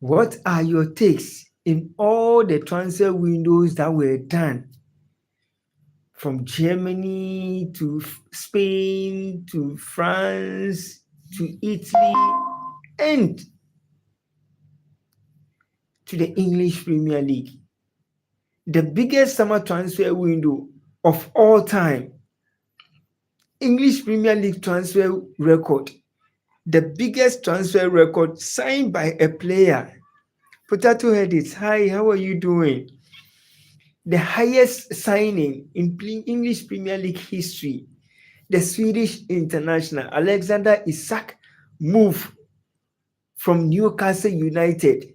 What are your takes in all the transfer windows that were done from Germany to Spain to France to Italy and to the English Premier League? The biggest summer transfer window of all time, English Premier League transfer record, the biggest transfer record signed by a player. Potato Headies, hi, how are you doing? The highest signing in English Premier League history, the Swedish international Alexander Isak moved from Newcastle United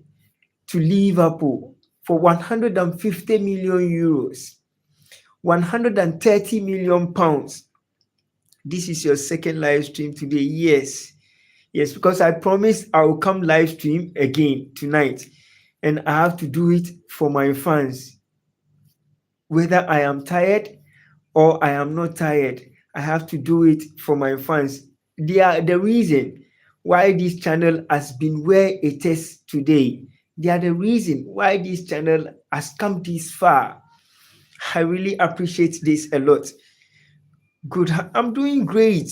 to Liverpool for 150 million euros, 130 million pounds. This is your second live stream today. Yes, because I promised I will come live stream again tonight, and I have to do it for my fans. Whether I am tired or I am not tired, I have to do it for my fans. They are the reason why this channel has been where it is today. They are the reason why this channel has come this far. I really appreciate this a lot. Good. I'm doing great.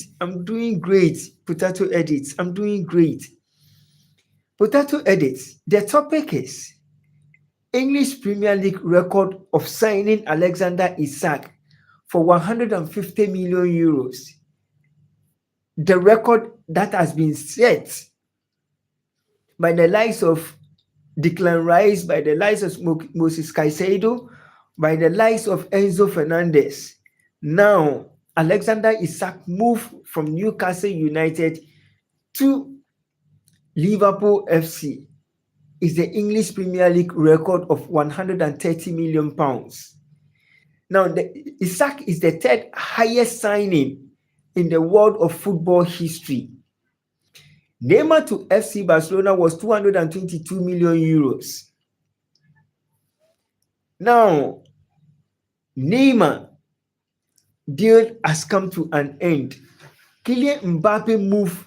Potato Edits. I'm doing great. Potato Edits. The topic is English Premier League record of signing Alexander Isak for 150 million euros. The record that has been set by the likes of Declan Rice, by the likes of Moses Caicedo, by the likes of Enzo Fernandez. Now, Alexander Isak moved from Newcastle United to Liverpool FC. Is the English Premier League record of 130 million pounds. Now, Isak is the third highest signing in the world of football history. Neymar to FC Barcelona was 222 million euros. Now, Neymar deal has come to an end. Kylian Mbappe moved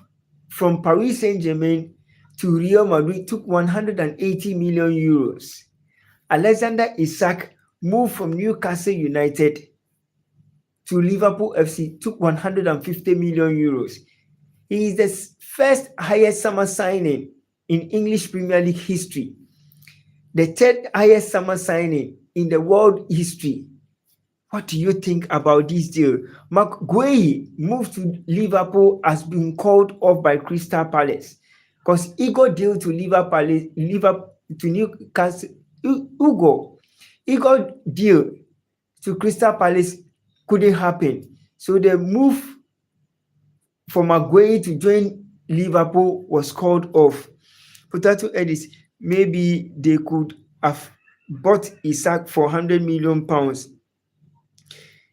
from Paris Saint-Germain to Real Madrid, took 180 million euros. Alexander Isak moved from Newcastle United to Liverpool FC, took 150 million euros. He is the first highest summer signing in English Premier League history, the third highest summer signing in the world history. What do you think about this deal? Mark Guehi moved to Liverpool, has been called off by Crystal Palace because Igor deal to Liverpool to Newcastle. Igor deal to Crystal Palace couldn't happen, so the move for Maguire to join Liverpool was called off. Potato Edis, maybe they could have bought Isak for 100 million pounds.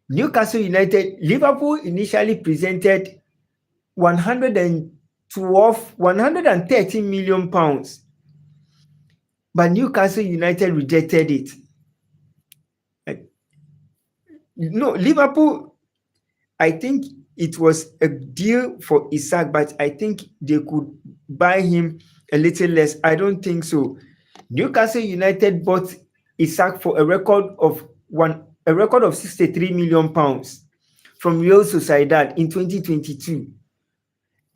Newcastle United, Liverpool initially presented 113 million pounds, but Newcastle United rejected it. No, Liverpool, I think it was a deal for Isak, but I think they could buy him a little less. I don't think so. Newcastle United bought Isak for a record of 63 million pounds from Real Sociedad in 2022.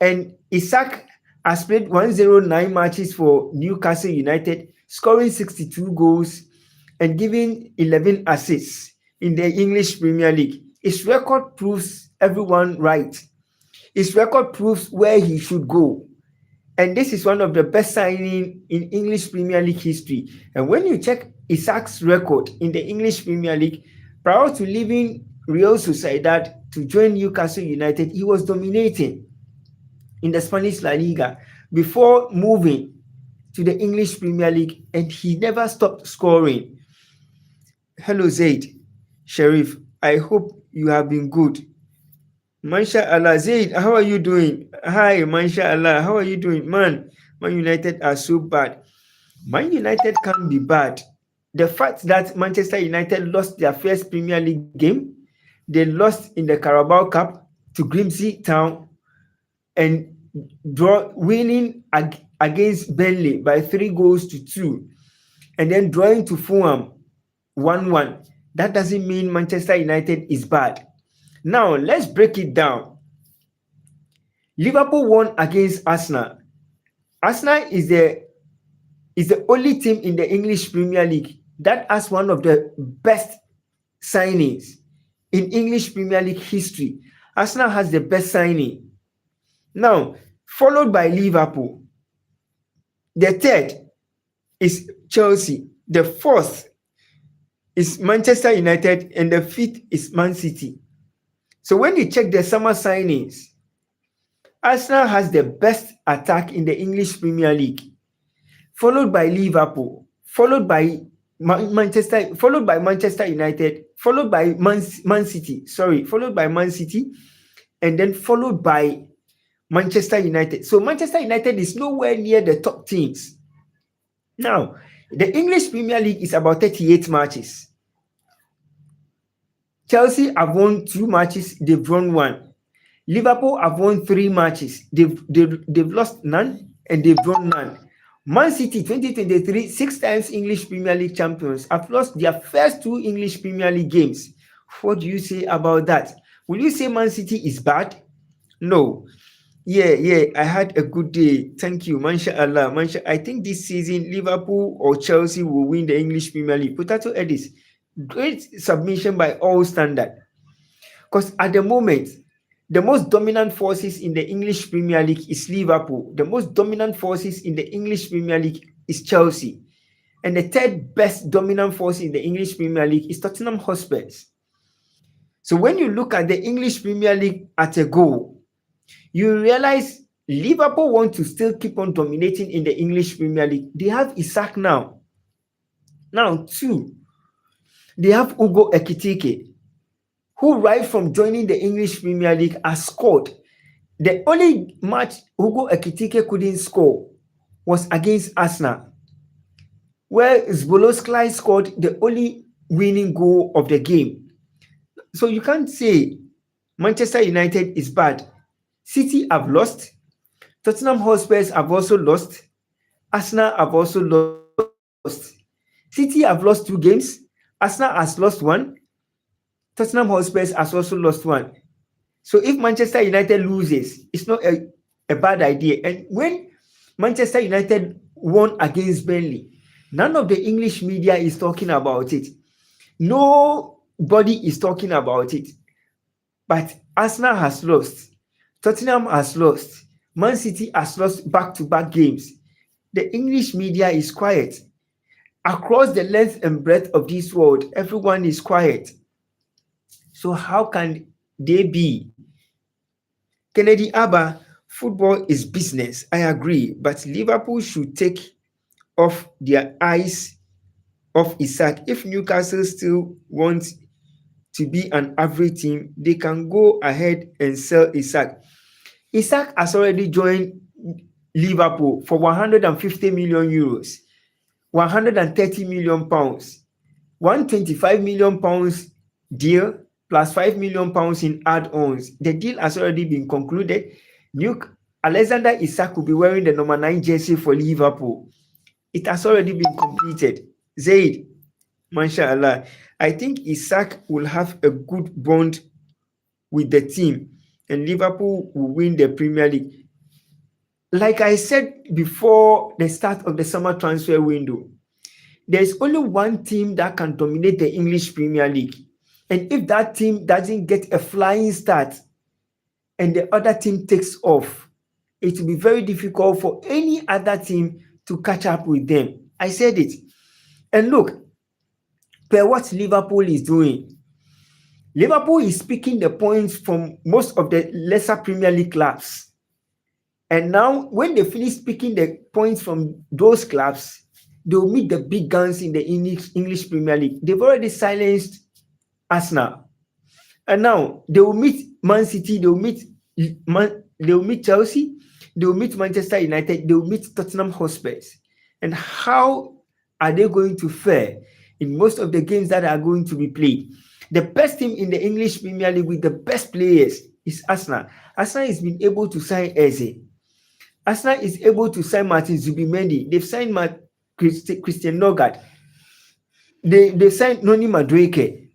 And Isak has played 109 matches for Newcastle United, scoring 62 goals and giving 11 assists in the English Premier League. His record proves everyone right. His record proves where he should go. And this is one of the best signings in English Premier League history. And when you check Isak's record in the English Premier League, prior to leaving Real Sociedad to join Newcastle United, he was dominating in the Spanish La Liga before moving to the English Premier League, and he never stopped scoring. Hello, Zaid. Sharif, I hope you have been good. MashaAllah. Zaid, how are you doing? Hi, MashaAllah. How are you doing? Man United are so bad. Man United can't be bad. The fact that Manchester United lost their first Premier League game, they lost in the Carabao Cup to Grimsby Town, and winning against Burnley by 3 goals to 2, and then drawing to Fulham 1-1. That doesn't mean Manchester United is bad. Now, let's break it down. Liverpool won against Arsenal. Arsenal is the only team in the English Premier League that has one of the best signings in English Premier League history. Arsenal has the best signing. Now, followed by Liverpool. The third is Chelsea. The fourth is Manchester United, and the fifth is Man City. So when you check the summer signings, Arsenal has the best attack in the English Premier League, followed by Liverpool, followed by Manchester United, followed by Man City, and then followed by Manchester United. So Manchester United is nowhere near the top teams. Now, the English Premier League is about 38 matches. Chelsea have won 2 matches, they've won 1. Liverpool have won 3 matches, they've lost none, and they've drawn none. Man City 2023, 6 times English Premier League champions, have lost their first 2 English Premier League games. What do you say about that? Will you say Man City is bad? No. Yeah, I had a good day. Thank you. Mashallah. I think this season Liverpool or Chelsea will win the English Premier League. Potato Edis, great submission by all standard. Because at the moment, the most dominant forces in the English Premier League is Liverpool. The most dominant forces in the English Premier League is Chelsea. And the third best dominant force in the English Premier League is Tottenham Hotspur. So when you look at the English Premier League at a go, you realize Liverpool want to still keep on dominating in the English Premier League. They have Isak now. Now, 2, they have Ugo Ekitike, who right from joining the English Premier League has scored. The only match Ugo Ekitike couldn't score was against Arsenal, where Zbolotskly scored the only winning goal of the game. So you can't say Manchester United is bad. City have lost. Tottenham Hotspurs have also lost. Arsenal have also lost. City have lost 2 games. Arsenal has lost 1. Tottenham Hotspurs has also lost 1. So if Manchester United loses, it's not a bad idea. And when Manchester United won against Burnley, none of the English media is talking about it. Nobody is talking about it. But Arsenal has lost. Tottenham has lost. Man City has lost back-to-back games. The English media is quiet. Across the length and breadth of this world, everyone is quiet. So how can they be? Kennedy Abba, football is business. I agree, but Liverpool should take off their eyes off Isak. If Newcastle still wants to be an average team, they can go ahead and sell Isak. Isak has already joined Liverpool for 150 million euros, 130 million pounds, 125 million pounds deal plus 5 million pounds in add-ons. The deal has already been concluded. Alexander Isak will be wearing the number 9 jersey for Liverpool. It has already been completed. Zaid, mashallah. I think Isak will have a good bond with the team, and Liverpool will win the Premier League. Like I said before the start of the summer transfer window, there's only one team that can dominate the English Premier League. And if that team doesn't get a flying start and the other team takes off, it will be very difficult for any other team to catch up with them. I said it. And look, per what Liverpool is doing, Liverpool is picking the points from most of the lesser Premier League clubs. And now, when they finish picking the points from those clubs, they'll meet the big guns in the English Premier League. They've already silenced Arsenal. And now, they will meet Man City, they will meet Chelsea, they will meet Manchester United, they will meet Tottenham Hotspurs. And how are they going to fare in most of the games that are going to be played? The best team in the English Premier League with the best players is Arsenal. Arsenal has been able to sign Eze. Arsenal is able to sign Martin Zubimendi. They've signed Christian Nogard. They signed Noni Madueke.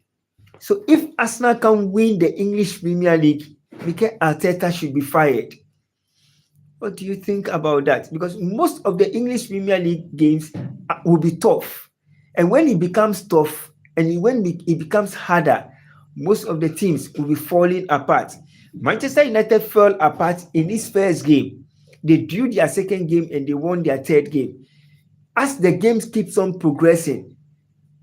So if Arsenal can win the English Premier League, Mikel Arteta should be fired. What do you think about that? Because most of the English Premier League games will be tough. And when it becomes tough and when it becomes harder, most of the teams will be falling apart. Manchester United fell apart in this first game. They drew their second game and they won their third game. As the games keeps on progressing,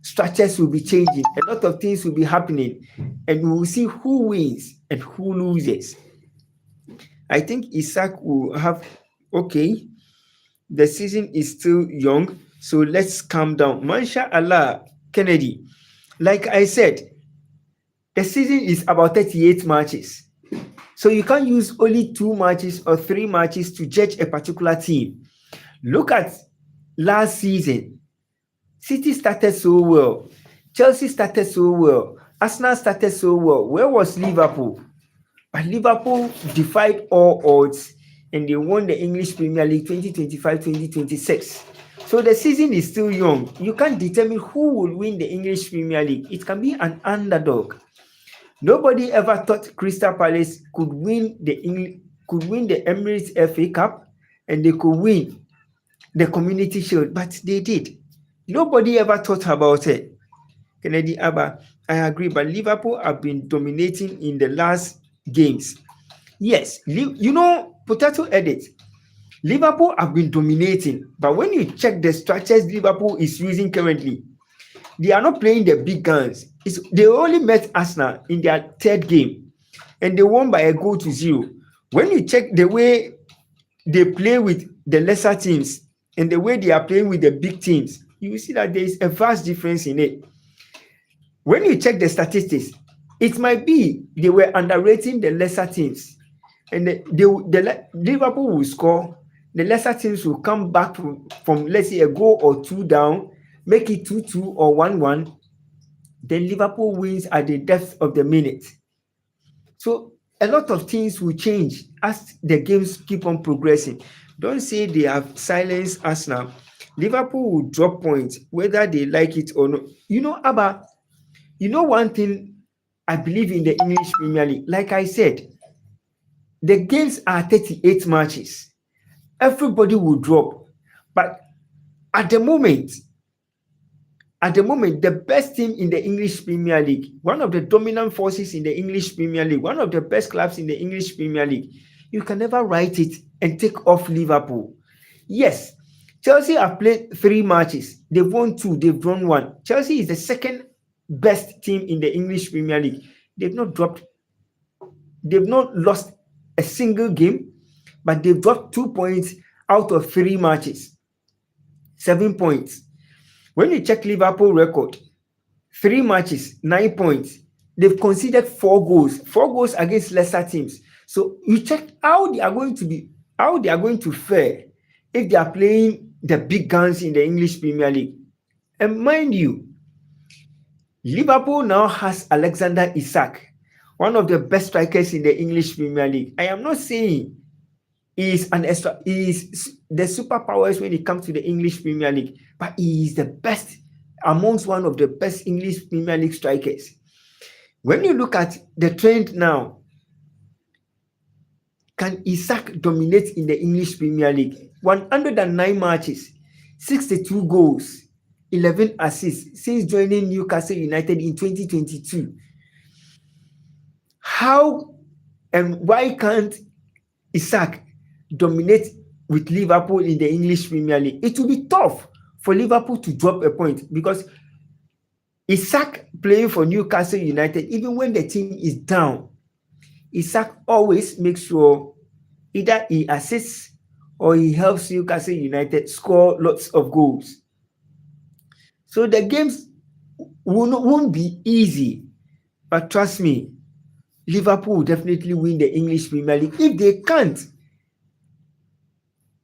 structures will be changing. A lot of things will be happening. And we will see who wins and who loses. I think Isak will have, okay, the season is still young, so let's calm down. MashaAllah, Kennedy, like I said, the season is about 38 matches. So you can't use only 2 matches or 3 matches to judge a particular team. Look at last season. City started so well. Chelsea started so well. Arsenal started so well. Where was Liverpool? But Liverpool defied all odds and they won the English Premier League 2025-2026. So the season is still young. You can't determine who will win the English Premier League. It can be an underdog. Nobody ever thought Crystal Palace could win the Emirates FA Cup and they could win the Community Shield, but they did. Nobody ever thought about it. Kennedy Abba, I agree, but Liverpool have been dominating in the last games. Yes, potato edit. Liverpool have been dominating, but when you check the structures Liverpool is using currently, they are not playing the big guns. They only met Arsenal in their third game, and they won by a goal to 0. When you check the way they play with the lesser teams and the way they are playing with the big teams, you will see that there is a vast difference in it. When you check the statistics, it might be they were underrating the lesser teams, and the Liverpool will score. The lesser teams will come back from let's say a goal or 2 down, make it 2-2 or 1-1. Then Liverpool wins at the depth of the minute. So a lot of things will change as the games keep on progressing. Don't say they have silenced Arsenal. Liverpool will drop points whether they like it or not. Abba, one thing I believe in the English Premier League, like I said, the games are 38 matches. Everybody will drop. But at the moment, the best team in the English Premier League, one of the dominant forces in the English Premier League, one of the best clubs in the English Premier League, you can never write it and take off Liverpool. Yes, Chelsea have played 3 matches. They've won 2, they've drawn 1. Chelsea is the second best team in the English Premier League. They've not lost a single game, but they've dropped 2 points out of 3 matches. 7 points. When you check Liverpool record, 3 matches, 9 points. They've conceded 4 goals against lesser teams. So you check how they are going to fare if they are playing the big guns in the English Premier League. And mind you, Liverpool now has Alexander Isak, one of the best strikers in the English Premier League. I am not saying he is the superpowers when it comes to the English Premier League, but he is the best amongst one of the best English Premier League strikers. When you look at the trend now, can Isak dominate in the English Premier League? 109 matches, 62 goals, 11 assists since joining Newcastle United in 2022. How and why can't Isak dominate with Liverpool in the English Premier League? It will be tough for Liverpool to drop a point because Isak playing for Newcastle United, even when the team is down, Isak always makes sure either he assists or he helps Newcastle United score lots of goals. So the games won't be easy, but trust me, Liverpool will definitely win the English Premier League. If they can't,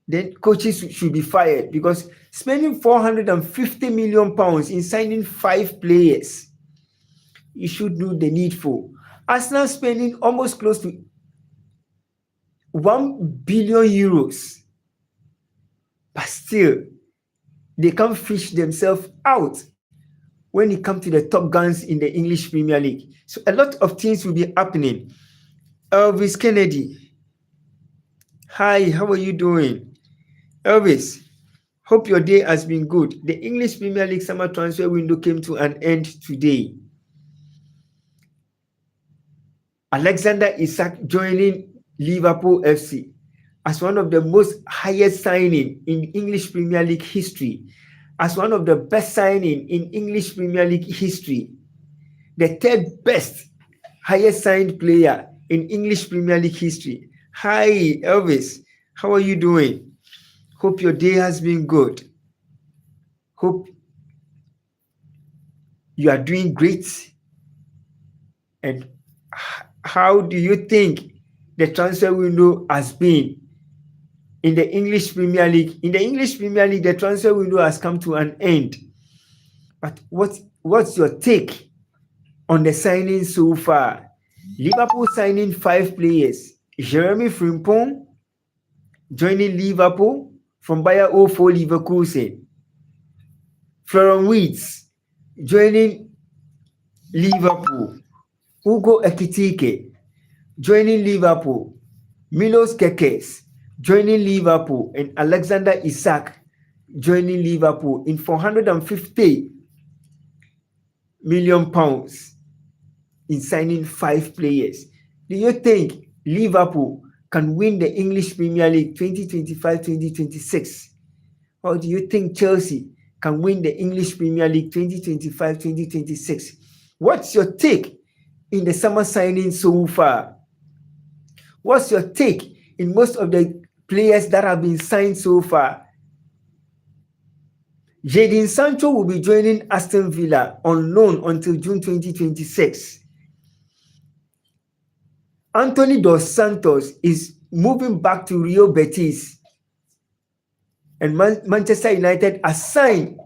then coaches should be fired because spending £450 million in signing 5 players, you should do the needful. Arsenal spending almost close to €1 billion but still they can't fish themselves out when it comes to the top guns in the English Premier League. So a lot of things will be happening. Elvis Kennedy, hi, how are you doing? Elvis, hope your day has been good. The English Premier League summer transfer window came to an end today. Alexander Isak joining Liverpool FC as one of the most highest signing in English Premier League history, as one of the best signing in English Premier League history, the third best highest signed player in English Premier League history. Hi, Elvis. How are you doing? Hope your day has been good. Hope you are doing great. And how do you think the transfer window has been in the English Premier League? In the English Premier League, the transfer window has come to an end. But what's your take on the signing so far? Liverpool signing 5 players. Jeremy Frimpong joining Liverpool from Bayer 04 Leverkusen. Florian Wirtz joining Liverpool. Hugo Ekitike joining Liverpool. Milos Kekes joining Liverpool. And Alexander Isak joining Liverpool in £450 million in signing 5 players. Do you think Liverpool can win the English Premier League 2025-2026? Or do you think Chelsea can win the English Premier League 2025-2026? What's your take in the summer signing so far? What's your take in most of the players that have been signed so far? Jadon Sancho will be joining Aston Villa on loan until June 2026. Anthony Dos Santos is moving back to Real Betis. And Manchester United assigned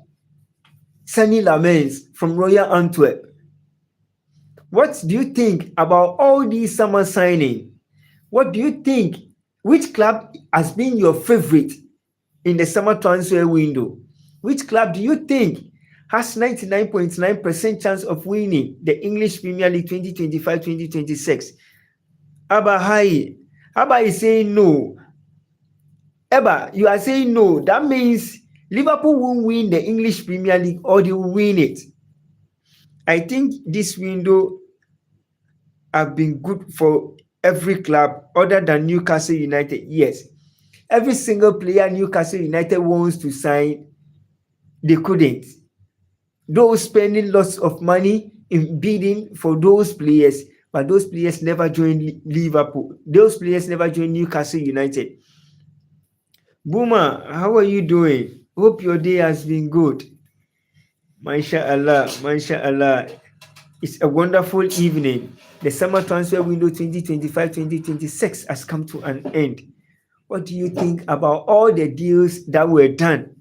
Sonny Lamens from Royal Antwerp. What do you think about all these summer signings? What do you think? Which club has been your favorite in the summer transfer window? Which club do you think has 99.9% chance of winning the English Premier League 2025-2026? Abba, hi. Abba is saying no. Abba, you are saying no. That means Liverpool won't win the English Premier League, or they will win it. I think this window have been good for every club other than Newcastle United. Yes, every single player Newcastle United wants to sign, they couldn't. Those spending lots of money in bidding for those players, but those players never joined Liverpool. Those players never joined Newcastle United. Boomer, how are you doing? Hope your day has been good. Mashallah, mashallah. It's a wonderful evening. The summer transfer window 2025-2026 has come to an end. What do you think about all the deals that were done?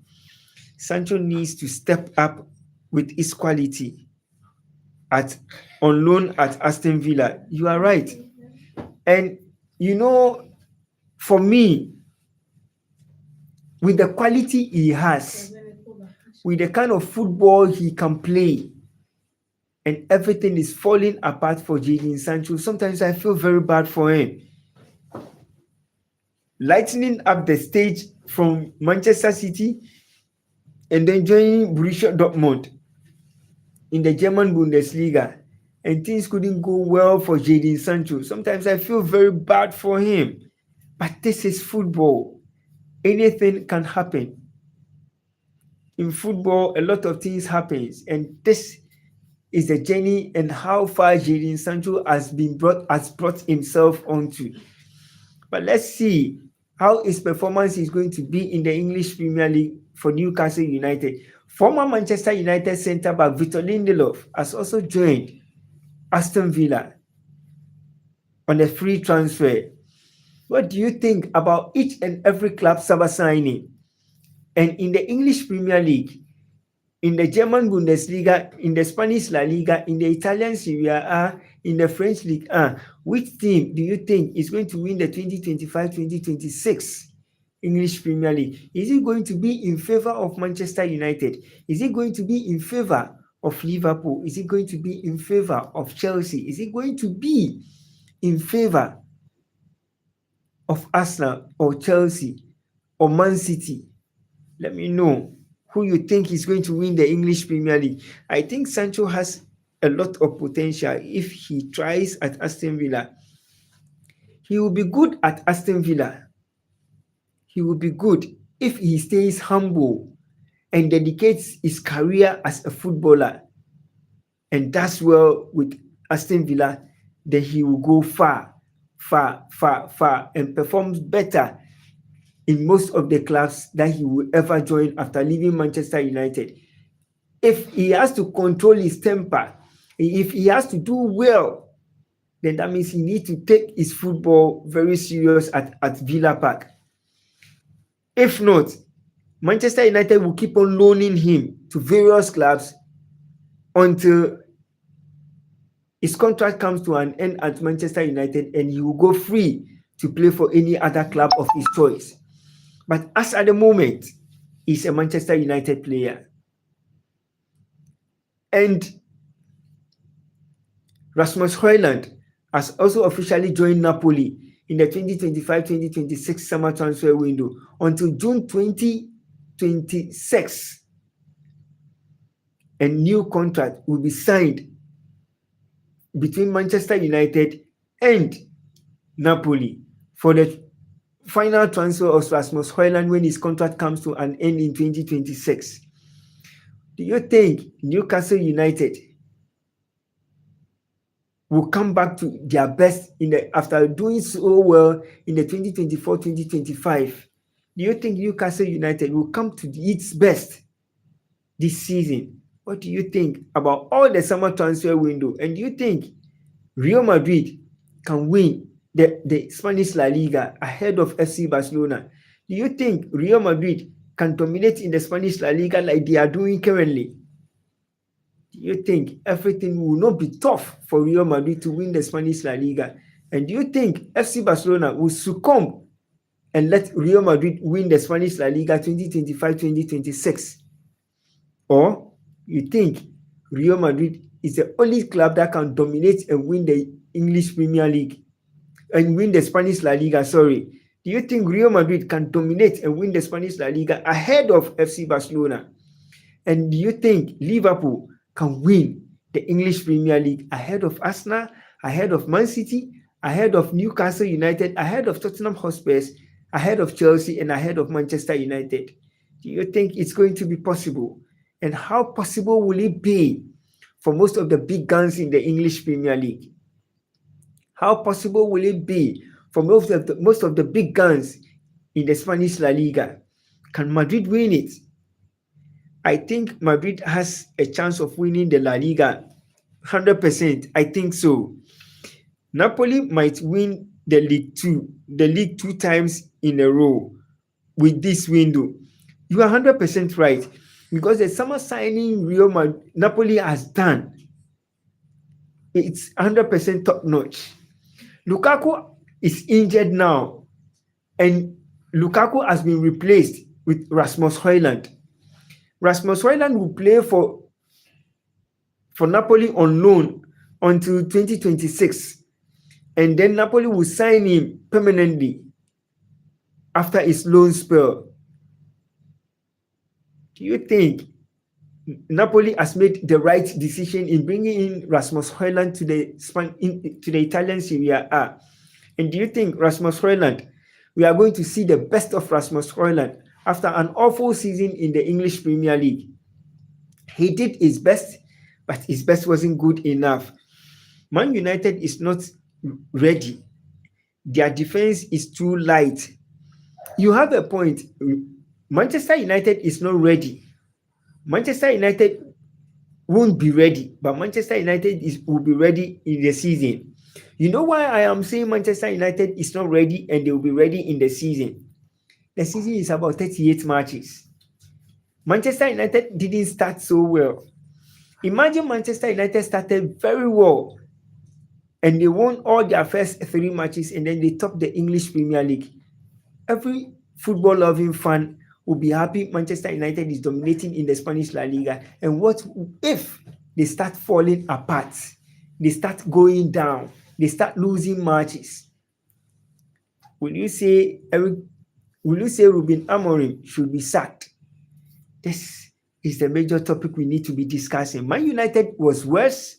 Sancho needs to step up with his quality on loan at Aston Villa. You are right. And for me, with the quality he has, with the kind of football he can play, and everything is falling apart for Jadon Sancho, sometimes I feel very bad for him. Lightening up the stage from Manchester City and then joining Borussia Dortmund in the German Bundesliga, and things couldn't go well for Jadon Sancho. Sometimes I feel very bad for him. But this is football. Anything can happen. In football, a lot of things happen, and this is the journey and how far Jadon Sancho has brought himself onto. But let's see how his performance is going to be in the English Premier League for Newcastle United. Former Manchester United centre-back Victor Lindelof has also joined Aston Villa on a free transfer. What do you think about each and every club summer signing? And in the English Premier League, in the German Bundesliga, in the Spanish La Liga, in the Italian Serie A, in the French Ligue 1, which team do you think is going to win the 2025-2026 English Premier League? Is it going to be in favor of Manchester United? Is it going to be in favor of Liverpool? Is it going to be in favor of Chelsea? Is it going to be in favor of Arsenal or Chelsea or Man City? Let me know who you think is going to win the English Premier League. I think Sancho has a lot of potential if he tries at Aston Villa. He will be good at Aston Villa. He will be good if he stays humble and dedicates his career as a footballer and does well with Aston Villa. Then he will go far, far, far, far and performs better in most of the clubs that he will ever join after leaving Manchester United. If he has to control his temper, if he has to do well, then that means he needs to take his football very serious at Villa Park. If not, Manchester United will keep on loaning him to various clubs until his contract comes to an end at Manchester United and he will go free to play for any other club of his choice. But as at the moment, he's a Manchester United player. And Rasmus Højlund has also officially joined Napoli in the 2025-2026 summer transfer window until June 2026. A new contract will be signed between Manchester United and Napoli for the final transfer of Rasmus Højlund when his contract comes to an end in 2026. Do you think Newcastle United will come back to their best after doing so well in the 2024-2025? Do you think Newcastle United will come to its best this season? What do you think about all the summer transfer window? And do you think Real Madrid can win the Spanish La Liga ahead of FC Barcelona? Do you think Real Madrid can dominate in the Spanish La Liga like they are doing currently? Do you think everything will not be tough for Real Madrid to win the Spanish La Liga? And do you think FC Barcelona will succumb and let Real Madrid win the Spanish La Liga 2025-2026? Or you think Real Madrid is the only club that can dominate and win the English Premier League and win the Spanish La Liga, sorry. Do you think Real Madrid can dominate and win the Spanish La Liga ahead of FC Barcelona? And do you think Liverpool can win the English Premier League ahead of Arsenal, ahead of Man City, ahead of Newcastle United, ahead of Tottenham Hotspur, ahead of Chelsea, and ahead of Manchester United? Do you think it's going to be possible? And how possible will it be for most of the big guns in the English Premier League? How possible will it be for most of the big guns in the Spanish La Liga? Can Madrid win it? I think Madrid has a chance of winning the La Liga 100%. I think so. Napoli might win the league two times in a row with this window. You are 100% right, because the summer signing Napoli has done, it's 100% top notch. Lukaku is injured now, and Lukaku has been replaced with Rasmus Højlund. Rasmus Højlund will play for Napoli on loan until 2026, and then Napoli will sign him permanently after his loan spell. Do you think Napoli has made the right decision in bringing in Rasmus Højlund to the Italian Serie A? And do you think Rasmus Højlund, we are going to see the best of Rasmus Højlund after an awful season in the English Premier League? He did his best, but his best wasn't good enough. Man United is not ready. Their defense is too light. You have a point. Manchester United is not ready. Manchester United won't be ready, but Manchester United will be ready in the season. You know why I am saying Manchester United is not ready and they will be ready in the season? The season is about 38 matches. Manchester United didn't start so well. Imagine Manchester United started very well and they won all their first 3 matches and then they topped the English Premier League. football loving fan will be happy Manchester United is dominating in the Spanish La Liga. And what if they start falling apart? They start going down. They start losing matches. Will you say Ruben Amorim should be sacked? This is the major topic we need to be discussing. Man United was worse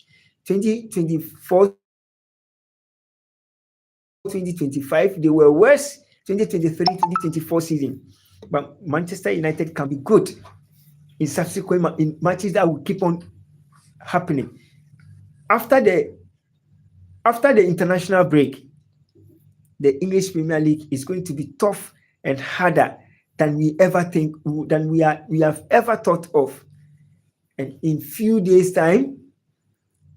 2024, 2025. They were worse 2023, 2024 season. But Manchester United can be good in subsequent in matches that will keep on happening. After the international break, the English Premier League is going to be tough and harder than we have ever thought of. And in few days' time,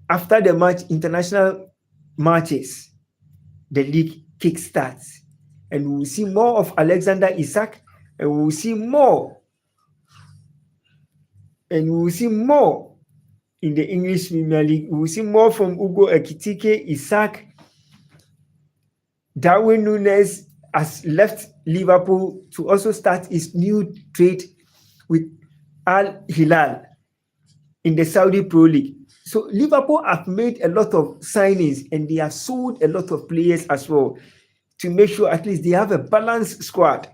after the international matches, the league kickstarts. And we will see more of Alexander Isak, and we will see more. And we will see more in the English Premier League. We will see more from Ugo Ekitike, Isak. Darwin Núñez has left Liverpool to also start his new trade with Al Hilal in the Saudi Pro League. So Liverpool have made a lot of signings and they have sold a lot of players as well to make sure at least they have a balanced squad.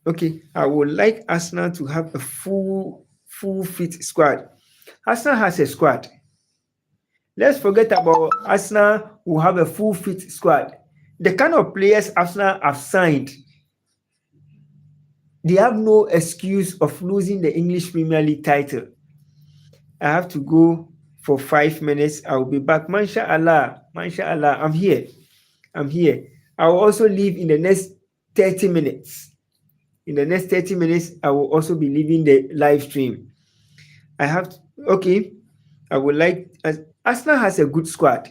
Okay, I would like Arsenal to have a full fit squad. Arsenal has a squad. Let's forget about Arsenal who have a full fit squad. The kind of players Arsenal have signed, they have no excuse of losing the English Premier League title. I have to go for 5 minutes. I will be back. Mashallah, I'm here. I will also leave in the next 30 minutes. In the next 30 minutes, I will also be leaving the live stream. I would like, Arsenal has a good squad,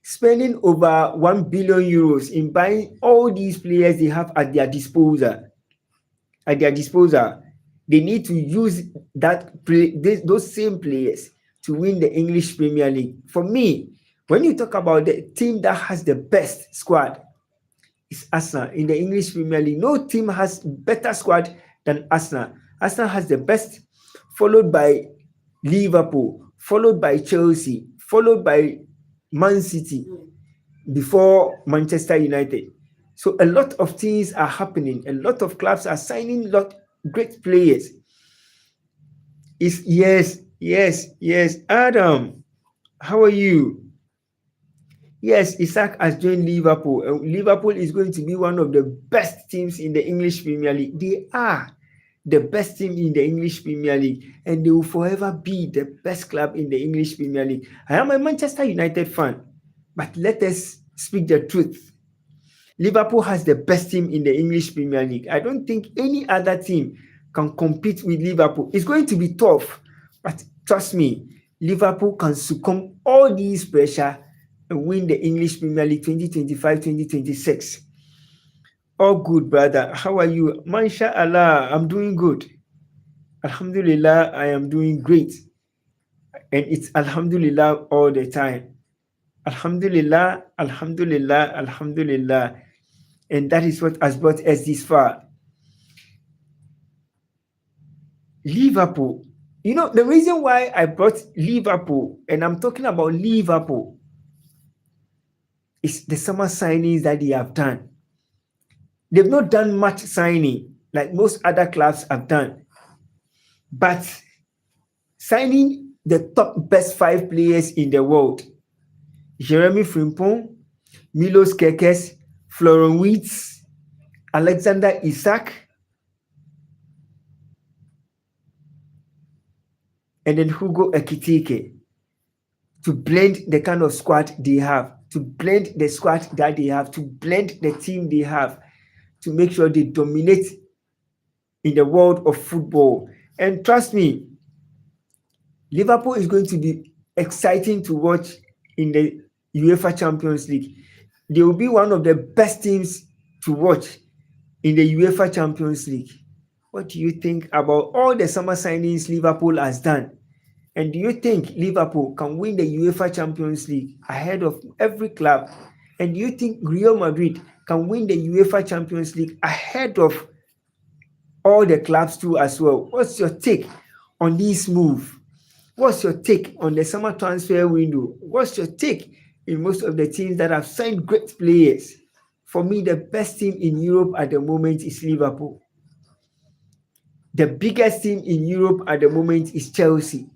spending over 1 billion euros in buying all these players they have at their disposal. They need to use those same players to win the English Premier League. For me, when you talk about the team that has the best squad, it's Arsenal in the English Premier League. No team has better squad than Arsenal. Arsenal has the best, followed by Liverpool, followed by Chelsea, followed by Man City, before Manchester United. So a lot of things are happening. A lot of clubs are signing great players. Yes. Adam, how are you? Yes, Isak has joined Liverpool. Liverpool is going to be one of the best teams in the English Premier League. They are the best team in the English Premier League, and they will forever be the best club in the English Premier League. I am a Manchester United fan, but let us speak the truth. Liverpool has the best team in the English Premier League. I don't think any other team can compete with Liverpool. It's going to be tough, but trust me, Liverpool can succumb all these pressure and win the English Premier League 2025-2026. All good, brother. How are you? Mashallah, I'm doing good. Alhamdulillah, I am doing great. And it's Alhamdulillah all the time. Alhamdulillah. And that is what has brought us this far. Liverpool. You know, the reason why I brought Liverpool, and I'm talking about Liverpool, is the summer signings that they have done. They've not done much signing like most other clubs have done. But signing the top best 5 players in the world, Jeremy Frimpong, Milos Kerkez, Florian Wirtz, Alexander Isak, and then Ugo Ekitike, to blend the kind of squad they have, to blend the squad that they have, to blend the team they have, to make sure they dominate in the world of football. And trust me, Liverpool is going to be exciting to watch in the UEFA Champions League. They will be one of the best teams to watch in the UEFA Champions League. What do you think about all the summer signings Liverpool has done? And do you think Liverpool can win the UEFA Champions League ahead of every club And do you think Real Madrid can win the UEFA Champions League ahead of all the clubs too as well? What's your take on this move? What's your take on the summer transfer window? What's your take in most of the teams that have signed great players? For me, the best team in Europe at the moment is Liverpool. The biggest team in Europe at the moment is Chelsea.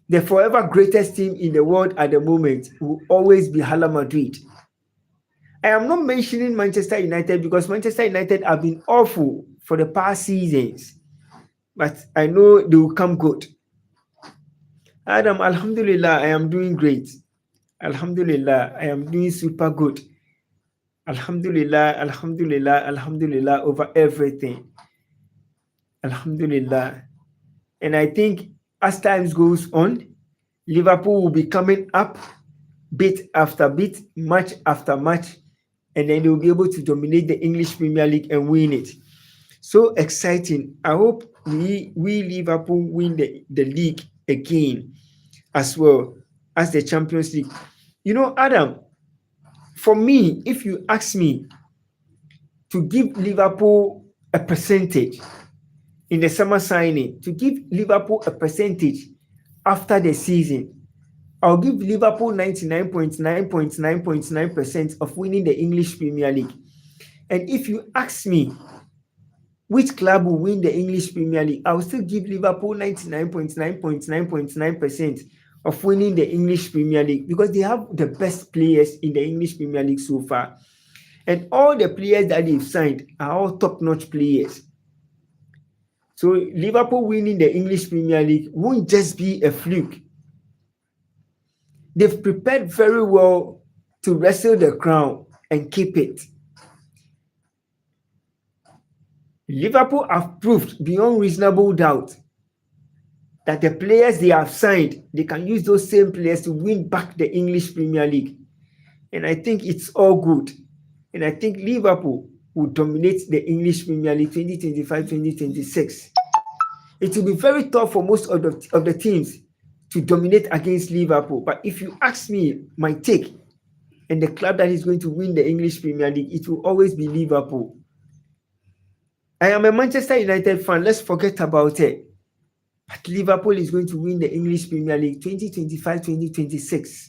The forever greatest team in the world at the moment will always be Real Madrid. I am not mentioning Manchester United because Manchester United have been awful for the past seasons, but I know they will come good. Adam, Alhamdulillah, I am doing great. Alhamdulillah, I am doing super good. Alhamdulillah, Alhamdulillah, Alhamdulillah over everything. Alhamdulillah. And I think as time goes on, Liverpool will be coming up bit after bit, match after match, and then they will be able to dominate the English Premier League and win it. So exciting. I hope we Liverpool win the league again as well as the Champions League. You know, Adam, for me, if you ask me to give Liverpool a percentage in the summer signing, to give Liverpool a percentage after the season, I'll give Liverpool 99.9% of winning the English Premier League. And if you ask me which club will win the English Premier League, I'll still give Liverpool 99.9% of winning the English Premier League because they have the best players in the English Premier League so far. And all the players that they've signed are all top-notch players. So Liverpool winning the English Premier League won't just be a fluke. They've prepared very well to wrestle the crown and keep it. Liverpool have proved beyond reasonable doubt that the players they have signed, they can use those same players to win back the English Premier League. And I think it's all good. And I think Liverpool will dominate the English Premier League 2025-2026. It will be very tough for most of the teams to dominate against Liverpool. But if you ask me my take and the club that is going to win the English Premier League, it will always be Liverpool. I am a Manchester United fan. Let's forget about it. But Liverpool is going to win the English Premier League 2025-2026.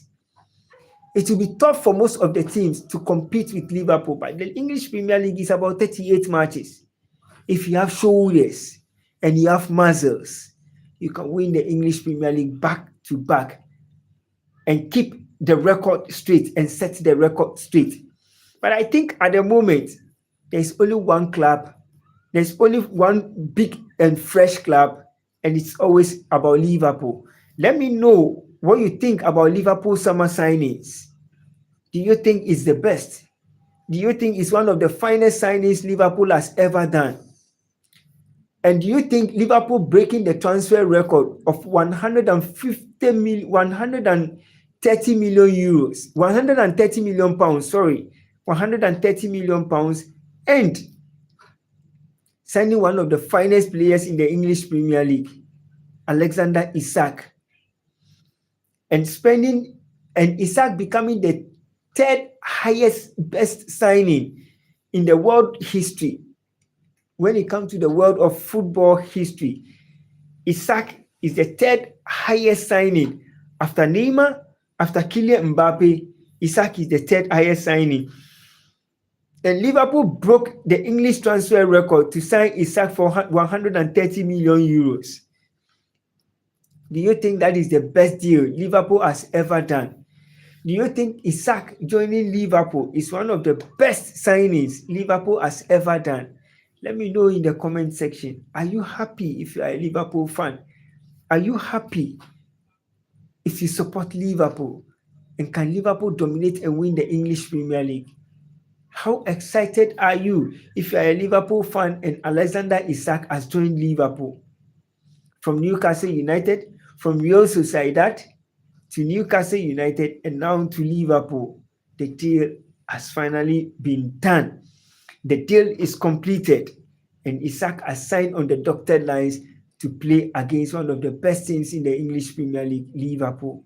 It will be tough for most of the teams to compete with Liverpool. But the English Premier League is about 38 matches. If you have shoulders and you have muscles, you can win the English Premier League back to back and keep the record straight and set the record straight. But I think at the moment, there's only one club. There's only one big and fresh club, and it's always about Liverpool. Let me know what you think about Liverpool summer signings. Do you think it's the best? Do you think it's one of the finest signings Liverpool has ever done? And do you think Liverpool breaking the transfer record of 130 million euros, 130 million pounds, 130 million pounds, and signing one of the finest players in the English Premier League, Alexander Isak, and Isak becoming the third highest best signing in the world history. When it comes to the world of football history, Isak is the third highest signing after Neymar, after Kylian Mbappe. Isak is the third highest signing. And Liverpool broke the English transfer record to sign Isak for 130 million euros. Do you think that is the best deal Liverpool has ever done? Do you think Isak joining Liverpool is one of the best signings Liverpool has ever done? Let me know in the comment section. Are you happy if you are a Liverpool fan? Are you happy if you support Liverpool? And can Liverpool dominate and win the English Premier League? How excited are you if you are a Liverpool fan and Alexander Isak has joined Liverpool? From Newcastle United, from Real Sociedad to Newcastle United, and now to Liverpool. The deal has finally been done. The deal is completed, and Isak has signed on the dotted lines to play against one of the best teams in the English Premier League, Liverpool.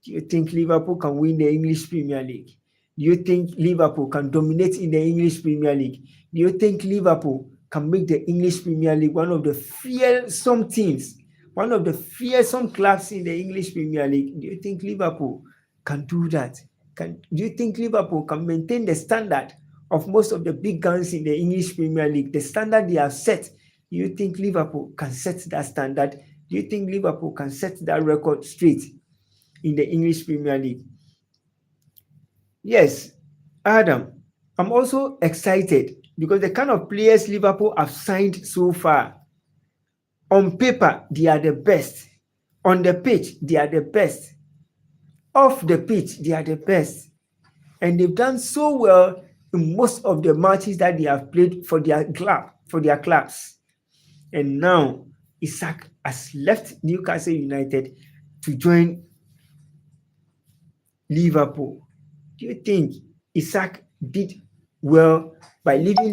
Do you think Liverpool can win the English Premier League? Do you think Liverpool can dominate in the English Premier League? Do you think Liverpool can make the English Premier League one of the fearsome teams, one of the fearsome clubs in the English Premier League? Do you think Liverpool can do that? Do you think Liverpool can maintain the standard of most of the big guns in the English Premier League, the standard they have set? Do you think Liverpool can set that standard? Do you think Liverpool can set that record straight in the English Premier League? Yes, Adam, I'm also excited because the kind of players Liverpool have signed so far, on paper, they are the best. On the pitch, they are the best. Off the pitch, they are the best. And they've done so well in most of the matches that they have played for their clubs. And now, Isak has left Newcastle United to join Liverpool. Do you think Isak did well by leaving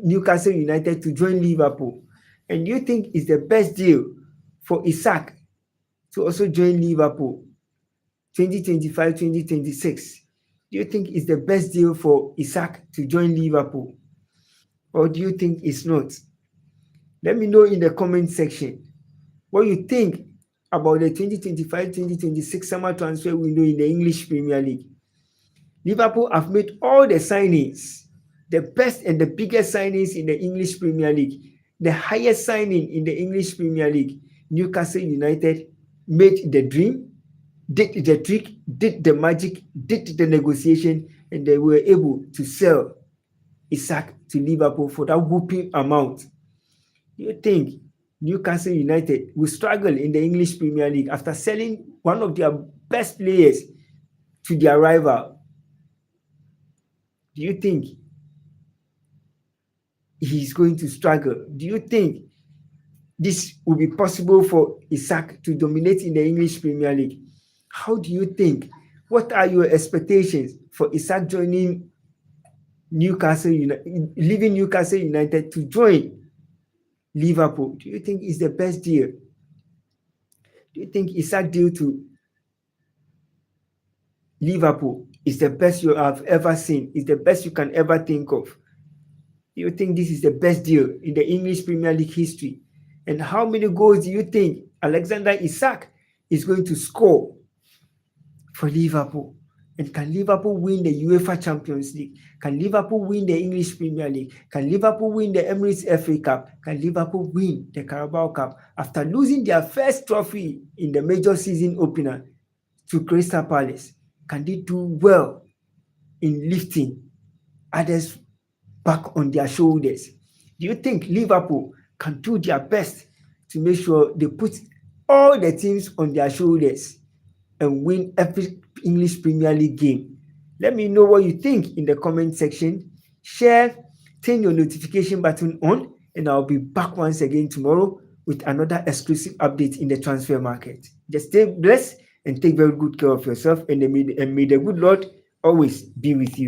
Newcastle United to join Liverpool? And do you think it's the best deal for Isak to also join Liverpool 2025-2026? Do you think it's the best deal for Isak to join Liverpool? Or do you think it's not? Let me know in the comment section what you think about the 2025-2026 summer transfer window in the English Premier League. Liverpool have made all the signings, the best and the biggest signings in the English Premier League, the highest signing in the English Premier League. Newcastle United made the dream, did the trick, did the magic, did the negotiation, and they were able to sell Isak to Liverpool for that whooping amount. Do you think Newcastle United will struggle in the English Premier League after selling one of their best players to their rival? Do you think he's going to struggle? Do you think this will be possible for Isak to dominate in the English Premier League? How do you think? What are your expectations for Isak joining Newcastle United, leaving Newcastle United to join Liverpool? Do you think it's the best deal? Do you think Isak deal to Liverpool is the best you have ever seen? Is the best you can ever think of? Do you think this is the best deal in the English Premier League history? And how many goals do you think Alexander Isak is going to score for Liverpool? And can Liverpool win the UEFA Champions League? Can Liverpool win the English Premier League? Can Liverpool win the Emirates FA Cup? Can Liverpool win the Carabao Cup after losing their first trophy in the major season opener to Crystal Palace? Can they do well in lifting others back on their shoulders? Do you think Liverpool can do their best to make sure they put all the teams on their shoulders and win every English Premier League game? Let me know what you think in the comment section. Share, turn your notification button on, and I'll be back once again tomorrow with another exclusive update in the transfer market. Just stay blessed and take very good care of yourself, and may the good Lord always be with you.